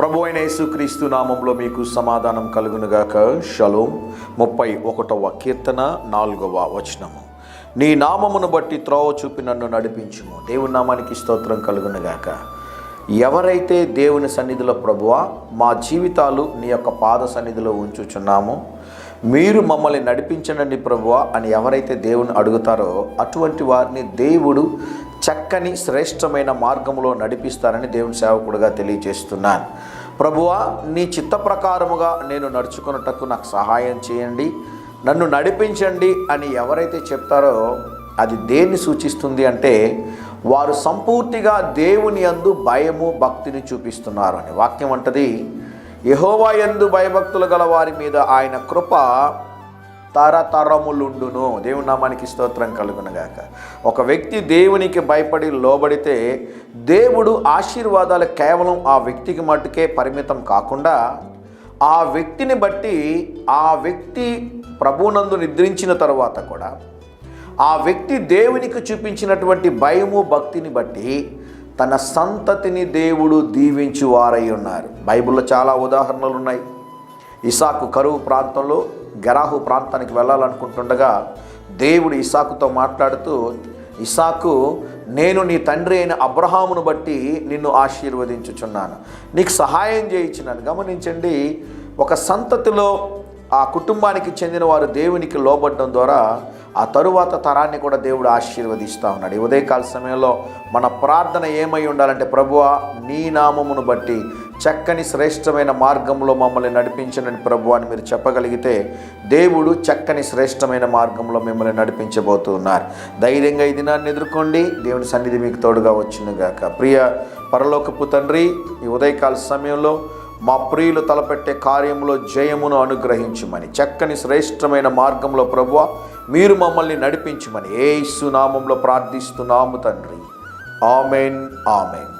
ప్రభు అయిన యేసుక్రీస్తు నామంలో మీకు సమాధానం కలుగునుగాక. షలోం. 31వ కీర్తన 4వ వచనము. నీ నామమును బట్టి త్రోవ చూపి నన్ను నడిపించుము. దేవుని నామానికి స్తోత్రం కలుగునుగాక. ఎవరైతే దేవుని సన్నిధిలో ప్రభువా మా జీవితాలు నీ యొక్క పాద సన్నిధిలో ఉంచుచున్నామో మీరు మమ్మల్ని నడిపించండి ప్రభువా అని ఎవరైతే దేవుని అడుగుతారో అటువంటి వారిని దేవుడు చక్కని శ్రేష్టమైన మార్గంలో నడిపిస్తారని దేవుని సేవకుడుగా తెలియజేస్తున్నాను. ప్రభువా నీ చిత్త ప్రకారముగా నేను నడుచుకున్నటకు నాకు సహాయం చేయండి, నన్ను నడిపించండి అని ఎవరైతే చెప్తారో అది దేన్ని సూచిస్తుంది అంటే వారు సంపూర్తిగా దేవుని యందు భయము భక్తిని చూపిస్తున్నారు అని. వాక్యం అంటది, యెహోవా యందు భయభక్తులు గల వారి మీద ఆయన కృప తరతరములుండును. దేవుని నామానికి స్తోత్రం కలుగునుగాక. ఒక వ్యక్తి దేవునికి భయపడి లోబడితే దేవుడు ఆశీర్వాదాలు కేవలం ఆ వ్యక్తికి మట్టుకే పరిమితం కాకుండా ఆ వ్యక్తిని బట్టి ఆ వ్యక్తి ప్రభువునందు నిద్రించిన తరువాత కూడా ఆ వ్యక్తి దేవునికి చూపించినటువంటి భయము భక్తిని బట్టి తన సంతతిని దేవుడు దీవించువారై ఉన్నారు. బైబిల్లో చాలా ఉదాహరణలు ఉన్నాయి. ఇసాకు కరువు ప్రాంతంలో గెరాహు ప్రాంతానికి వెళ్ళాలనుకుంటుండగా దేవుడు ఇసాకుతో మాట్లాడుతూ, ఇసాకు నేను నీ తండ్రి అయిన అబ్రహామును బట్టి నిన్ను ఆశీర్వదించుచున్నాను, నీకు సహాయం చేయించున్నాను. గమనించండి, ఒక సంతతిలో ఆ కుటుంబానికి చెందిన వారు దేవునికి లోబడడం ద్వారా ఆ తరువాత తరాన్ని కూడా దేవుడు ఆశీర్వదిస్తూ ఉన్నాడు. ఈ ఉదయకాల సమయంలో మన ప్రార్థన ఏమై ఉండాలంటే, ప్రభువా నీ నామమును బట్టి చక్కని శ్రేష్టమైన మార్గంలో మమ్మల్ని నడిపించండి ప్రభువా అని మీరు చెప్పగలిగితే దేవుడు చక్కని శ్రేష్టమైన మార్గంలో మిమ్మల్ని నడిపించబోతున్నారు. ధైర్యంగా ఈ దినాన్ని ఎదుర్కోండి. దేవుని సన్నిధి మీకు తోడుగా వచ్చునుగాక. ప్రియ పరలోకపు తండ్రి, ఈ ఉదయకాల సమయంలో మా ప్రియులు తలపెట్టే కార్యంలో జయమును అనుగ్రహించుమని, చక్కని శ్రేష్టమైన మార్గంలో ప్రభువా మీరు మమ్మల్ని నడిపించుమని యేసు నామంలో ప్రార్థిస్తున్నాము తండ్రి. Amen, amen.